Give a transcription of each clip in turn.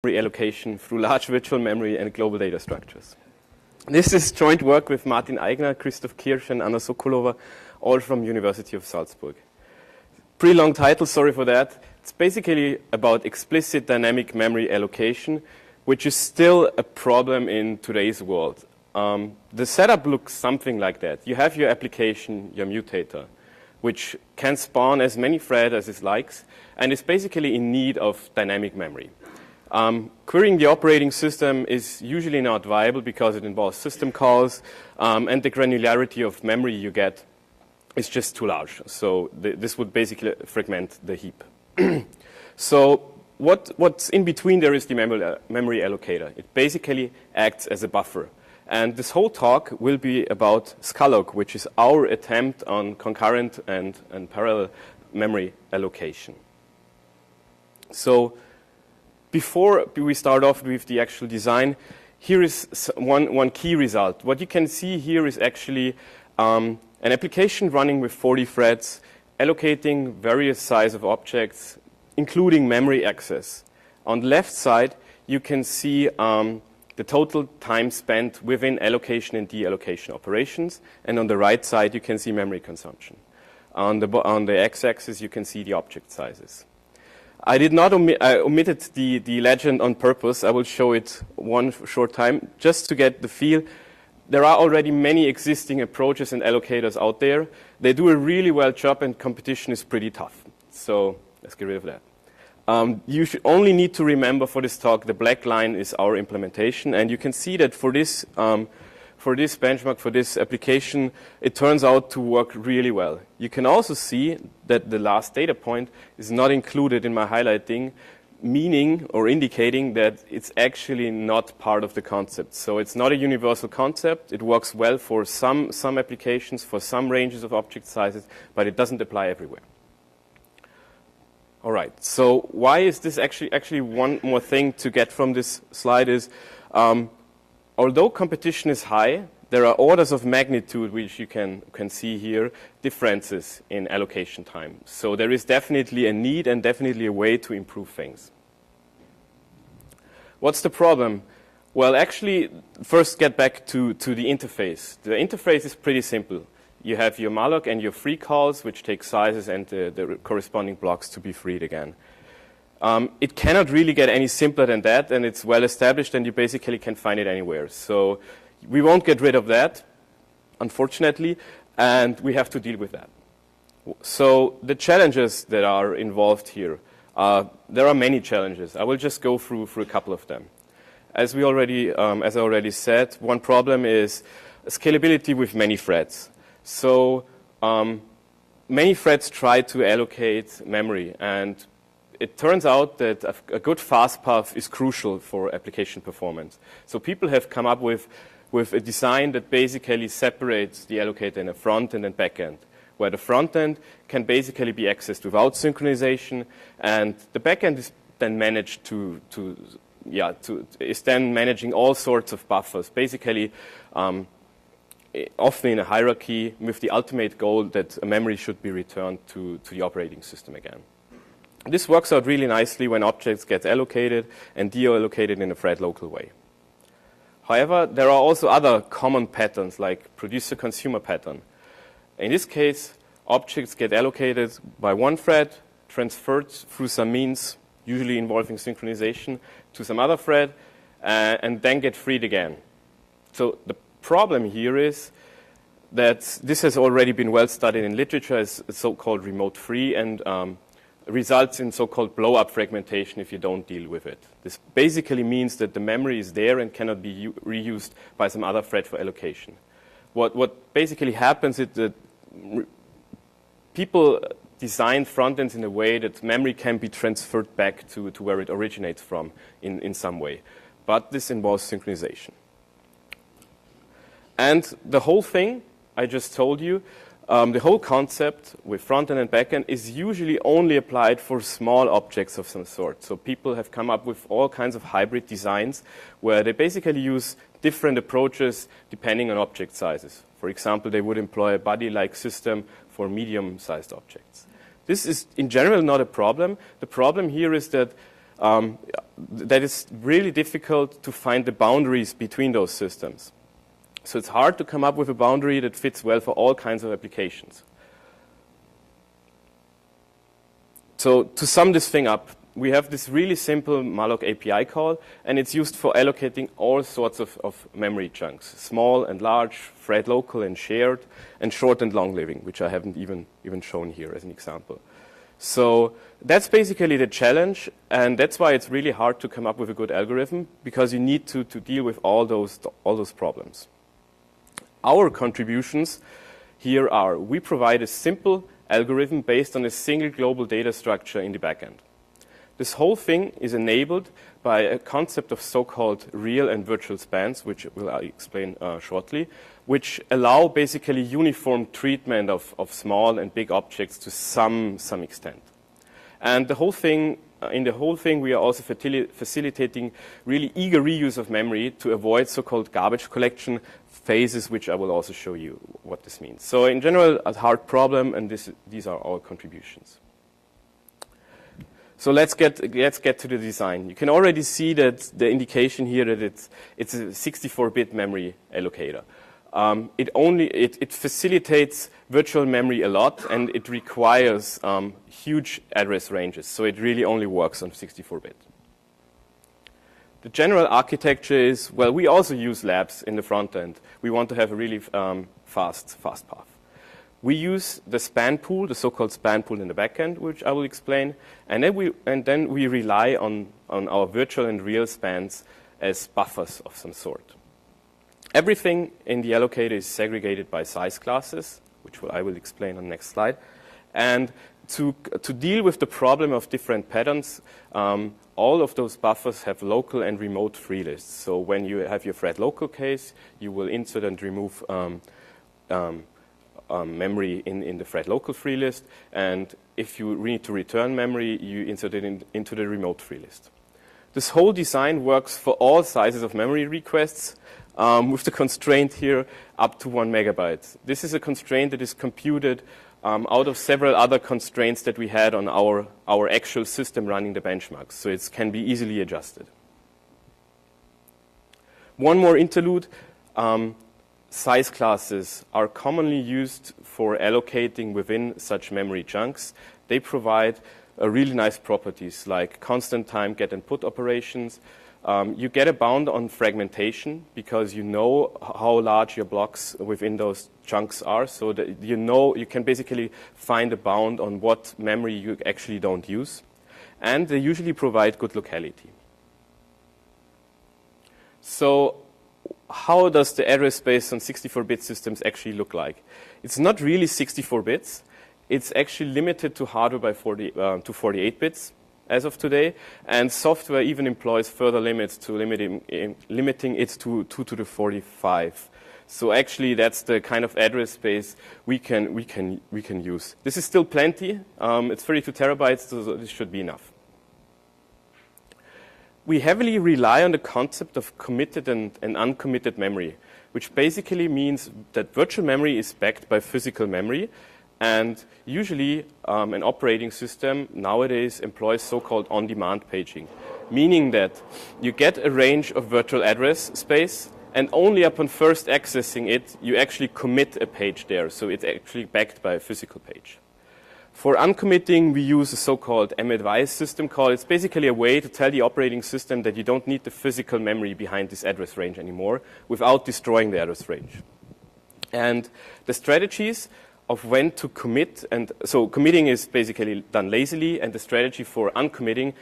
memory allocation through large virtual memory and global data structures. This is joint work with Martin Eigner, Christoph Kirsch, and Anna Sokolova, all from University of Salzburg. Pretty long title, sorry for that. It's basically about explicit dynamic memory allocation, which is still a problem in today's world. The setup looks something like that. You have your application, your mutator, which can spawn as many threads as it likes, and is basically in need of dynamic memory. Querying the operating system is usually not viable because it involves system calls, and the granularity of memory you get is just too large. So this would basically fragment the heap. So what's in between there is the memory allocator. It basically acts as a buffer. And this whole talk will be about scalloc, which is our attempt on concurrent and parallel memory allocation. So before we start off with the actual design, here is one key result. What you can see here is actually an application running with 40 threads, allocating various size of objects, including memory access. On the left side, you can see the total time spent within allocation and deallocation operations, and on the right side, you can see memory consumption. On the x-axis, you can see the object sizes. I did not omitted the legend on purpose. I will show it one short time just to get the feel. There are already many existing approaches and allocators out there. They do a really well job and competition is pretty tough. So let's get rid of that. You should only need to remember for this talk, the black line is our implementation. And you can see that for this benchmark, for this application, it turns out to work really well. You can also see that the last data point is not included in my highlighting, meaning or indicating that it's actually not part of the concept. So it's not a universal concept. It works well for some applications, for some ranges of object sizes, but it doesn't apply everywhere. All right, so why is this actually one more thing to get from this slide is, although competition is high, there are orders of magnitude, which you can see here, differences in allocation time. So there is definitely a need and definitely a way to improve things. What's the problem? Well, actually, first get back to the interface. The interface is pretty simple. You have your malloc and your free calls, which take sizes and the corresponding blocks to be freed again. It cannot really get any simpler than that, and it's well established, and you basically can find it anywhere. So we won't get rid of that, unfortunately, and we have to deal with that. So the challenges that are involved here, there are many challenges. I will just go through a couple of them. As I already said, one problem is scalability with many threads. So many threads try to allocate memory, and it turns out that a good fast path is crucial for application performance. So people have come up with a design that basically separates the allocator in a front-end and back-end, where the front-end can basically be accessed without synchronization, and the back-end is then managed is then managing all sorts of buffers, basically often in a hierarchy with the ultimate goal that a memory should be returned to the operating system again. This works out really nicely when objects get allocated and deallocated in a thread local way. However, there are also other common patterns like producer-consumer pattern. In this case, objects get allocated by one thread, transferred through some means, usually involving synchronization, to some other thread, and then get freed again. So the problem here is that this has already been well studied in literature as so-called remote free and results in so-called blow-up fragmentation if you don't deal with it. This basically means that the memory is there and cannot be reused by some other thread for allocation. What basically happens is that people design front-ends in a way that memory can be transferred back to where it originates from in some way. But this involves synchronization. And the whole thing I just told you, the whole concept with front-end and back-end is usually only applied for small objects of some sort. So people have come up with all kinds of hybrid designs where they basically use different approaches depending on object sizes. For example, they would employ a buddy-like system for medium-sized objects. This is in general not a problem. The problem here is that that it's really difficult to find the boundaries between those systems. So it's hard to come up with a boundary that fits well for all kinds of applications. So to sum this thing up, we have this really simple malloc API call, and it's used for allocating all sorts of memory chunks, small and large, thread local and shared, and short and long living, which I haven't even shown here as an example. So that's basically the challenge, and that's why it's really hard to come up with a good algorithm, because you need to deal with all those problems. Our contributions here are, we provide a simple algorithm based on a single global data structure in the backend. This whole thing is enabled by a concept of so-called real and virtual spans, which will I explain shortly, which allow basically uniform treatment of small and big objects to some extent. And the whole thing, in the whole thing, we are also facilitating really eager reuse of memory to avoid so-called garbage collection phases, which I will also show you what this means. So in general, a hard problem, and these are our contributions. So let's get to the design. You can already see that the indication here that it's a 64-bit memory allocator. It facilitates virtual memory a lot, and it requires huge address ranges. So it really only works on 64-bit. The general architecture is, well, we also use labs in the front end. We want to have a really fast path. We use the span pool, the so-called span pool in the backend, which I will explain, and then we rely on our virtual and real spans as buffers of some sort. Everything in the allocator is segregated by size classes, which I will explain on the next slide. And to deal with the problem of different patterns, all of those buffers have local and remote free lists. So when you have your thread local case, you will insert and remove memory in the thread local free list, and if you need to return memory, you insert it into the remote free list. This whole design works for all sizes of memory requests, with the constraint here up to 1 megabyte. This is a constraint that is computed out of several other constraints that we had on our actual system running the benchmarks, so it can be easily adjusted. One more interlude. Size classes are commonly used for allocating within such memory chunks. They provide really nice properties like constant time get and put operations. You get a bound on fragmentation because you know how large your blocks within those chunks are, so that you can basically find a bound on what memory you actually don't use. And they usually provide good locality. So how does the address space on 64-bit systems actually look like? It's not really 64 bits. It's actually limited to hardware by to 48 bits as of today, and software even employs further limits to limiting it to 2 to the 45. So actually, that's the kind of address space we can use. This is still plenty. It's 32 terabytes, so this should be enough. We heavily rely on the concept of committed and uncommitted memory, which basically means that virtual memory is backed by physical memory, and usually an operating system nowadays employs so-called on-demand paging, meaning that you get a range of virtual address space, and only upon first accessing it, you actually commit a page there, so it's actually backed by a physical page. For uncommitting, we use a so-called M-advise system call. It's basically a way to tell the operating system that you don't need the physical memory behind this address range anymore without destroying the address range. And the strategies of when to commit, and so committing is basically done lazily, and the strategy for uncommitting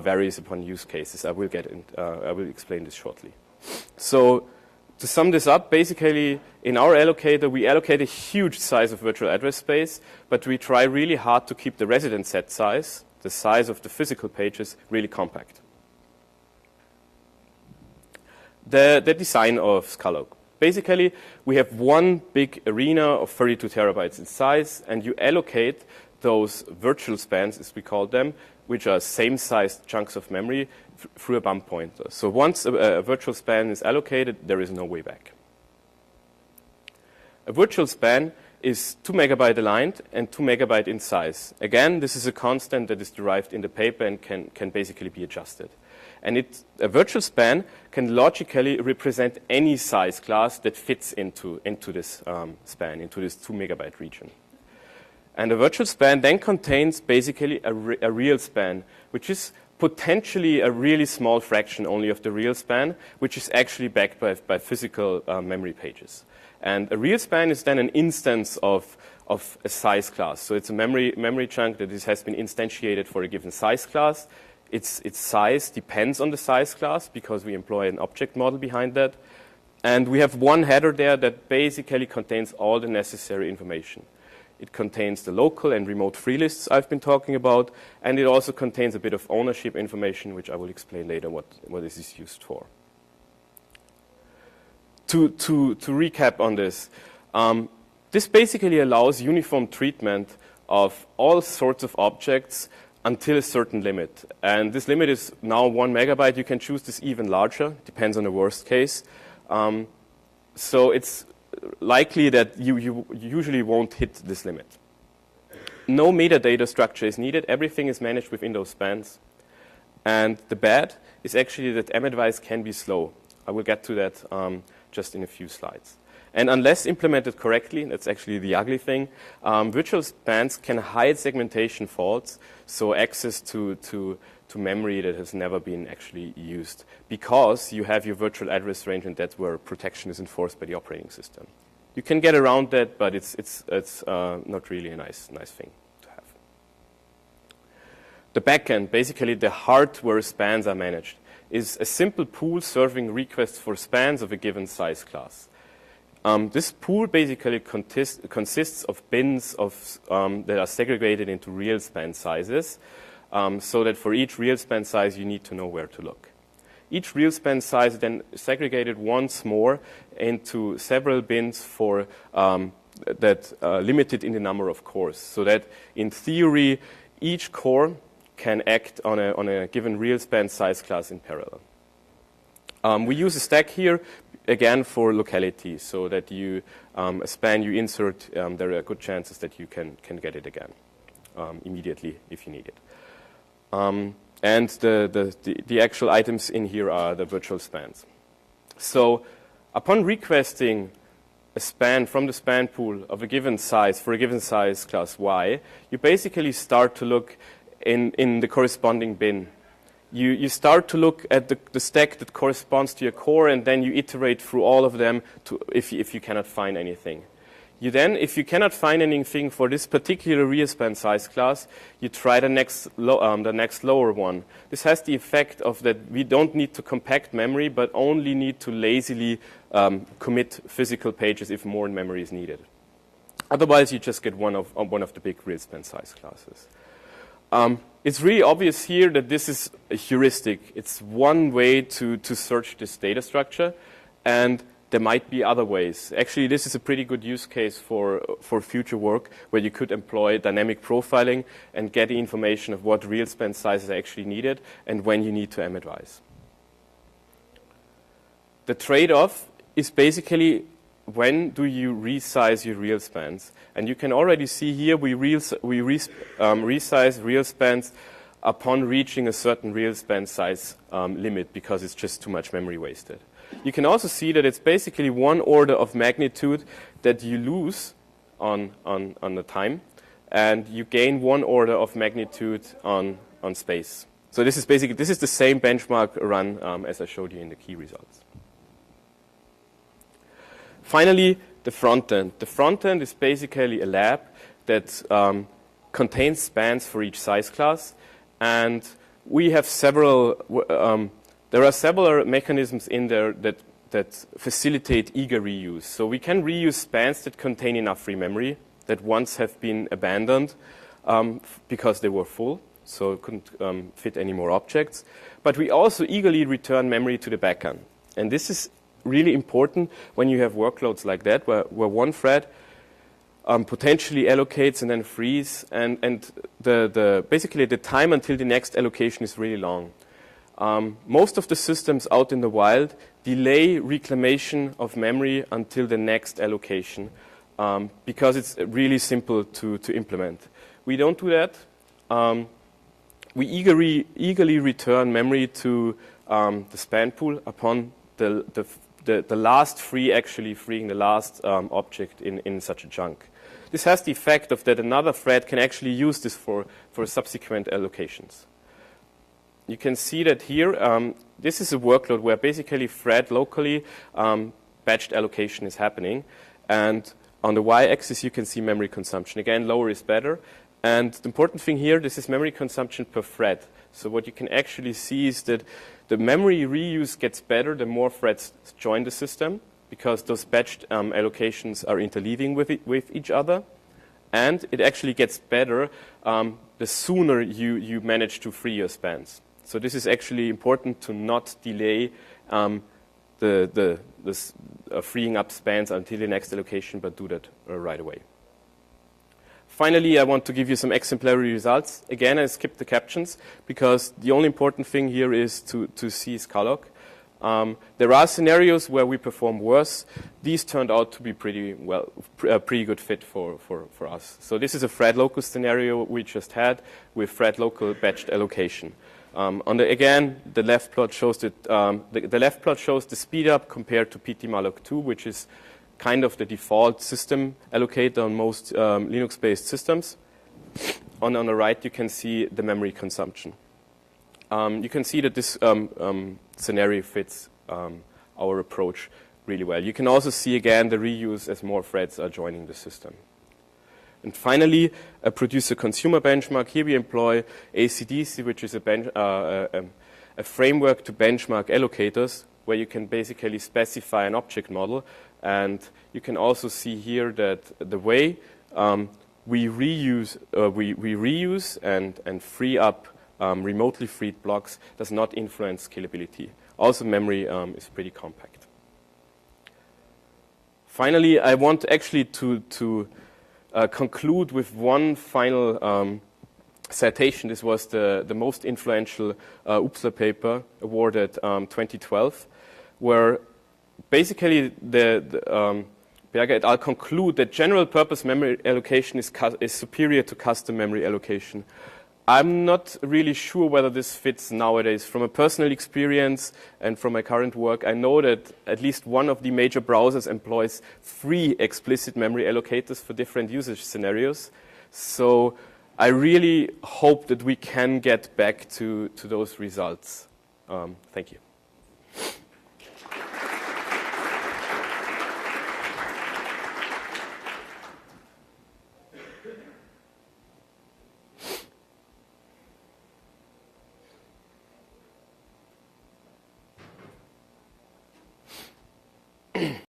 varies upon use cases. I will explain this shortly. So to sum this up, basically, in our allocator, we allocate a huge size of virtual address space, but we try really hard to keep the resident set size, the size of the physical pages, really compact. The design of scalloc. Basically, we have one big arena of 32 terabytes in size, and you allocate those virtual spans, as we call them, which are same-sized chunks of memory, through a bump pointer. So once a virtual span is allocated, there is no way back. A virtual span is 2 megabyte aligned and 2 megabyte in size. Again, this is a constant that is derived in the paper and can basically be adjusted. And a virtual span can logically represent any size class that fits into this span, into this 2 megabyte region. And a virtual span then contains basically a real span, which is potentially a really small fraction only of the real span, which is actually backed by physical memory pages. And a real span is then an instance of a size class. So it's a memory chunk that has been instantiated for a given size class. Its size depends on the size class because we employ an object model behind that. And we have one header there that basically contains all the necessary information. It contains the local and remote free lists I've been talking about, and it also contains a bit of ownership information, which I will explain later what this is used for. To recap on this, this basically allows uniform treatment of all sorts of objects until a certain limit. And this limit is now 1 megabyte. You can choose this even larger, depends on the worst case. So it's likely that you usually won't hit this limit. No metadata structure is needed. Everything is managed within those spans. And the bad is actually that M-advice can be slow. I will get to that just in a few slides. And unless implemented correctly, that's actually the ugly thing, virtual spans can hide segmentation faults, so access to memory that has never been actually used, because you have your virtual address range, and that's where protection is enforced by the operating system. You can get around that, but it's not really a nice thing to have. The backend, basically the heart where spans are managed, is a simple pool serving requests for spans of a given size class. This pool basically consists of bins that are segregated into real span sizes, so that for each real span size you need to know where to look. Each real span size is then segregated once more into several bins for limited in the number of cores, so that in theory each core can act on a given real span size class in parallel. We use a stack here again for locality, so that a span you insert, there are good chances that you can get it again immediately if you need it. And the actual items in here are the virtual spans. So upon requesting a span from the span pool of a given size for a given size class Y, you basically start to look in the corresponding bin. You start to look at the stack that corresponds to your core, and then you iterate through all of them if you cannot find anything. You then, if you cannot find anything for this particular real span size class, you try the next lower one. This has the effect of that we don't need to compact memory, but only need to lazily commit physical pages if more memory is needed. Otherwise, you just get one of the big real span size classes. It's really obvious here that this is a heuristic. It's one way to search this data structure, and there might be other ways. Actually, this is a pretty good use case for future work, where you could employ dynamic profiling and get the information of what real span sizes are actually needed and when you need to M-advise. The trade-off is basically when do you resize your real spans. And you can already see here we resize real spans upon reaching a certain real span size limit, because it's just too much memory wasted. You can also see that it's basically one order of magnitude that you lose on the time, and you gain one order of magnitude on space. So this is the same benchmark run as I showed you in the key results. Finally, the front-end. The front-end is basically a lab that contains spans for each size class, and we have there are several mechanisms in there that facilitate eager reuse. So we can reuse spans that contain enough free memory that once have been abandoned because they were full, so couldn't fit any more objects. But we also eagerly return memory to the backend. And this is really important when you have workloads like that, where one thread potentially allocates and then frees, and basically the time until the next allocation is really long. Most of the systems out in the wild delay reclamation of memory until the next allocation, because it's really simple to implement. We don't do that. We eagerly return memory to the span pool upon the last free actually freeing the last object in such a chunk. This has the effect of that another thread can actually use this for subsequent allocations. You can see that here, this is a workload where basically thread locally batched allocation is happening. And on the y-axis, you can see memory consumption. Again, lower is better. And the important thing here, this is memory consumption per thread. So what you can actually see is that the memory reuse gets better the more threads join the system, because those batched allocations are interleaving with each other. And it actually gets better the sooner you manage to free your spans. So this is actually important to not delay the freeing up spans until the next allocation, but do that right away. Finally, I want to give you some exemplary results. Again, I skipped the captions because the only important thing here is to see scalloc. There are scenarios where we perform worse. These turned out to be pretty good fit for us. So this is a thread local scenario we just had with thread local batched allocation. Again, the left plot shows that the left plot shows the speed up compared to ptmalloc2, which is kind of the default system allocator on most Linux-based systems. On the right, you can see the memory consumption. You can see that this scenario fits our approach really well. You can also see again the reuse as more threads are joining the system. And finally, a producer-consumer benchmark. Here we employ ACDC, which is a framework to benchmark allocators, where you can basically specify an object model. And you can also see here that the way we reuse and free up remotely freed blocks does not influence scalability. Also, memory is pretty compact. Finally, I want actually to conclude with one final citation. This was the most influential OOPSLA paper awarded 2012, where basically Berger et al. Conclude that general purpose memory allocation is superior to custom memory allocation. I'm not really sure whether this fits nowadays. From a personal experience and from my current work, I know that at least one of the major browsers employs 3 explicit memory allocators for different usage scenarios. So I really hope that we can get back to those results. Thank you.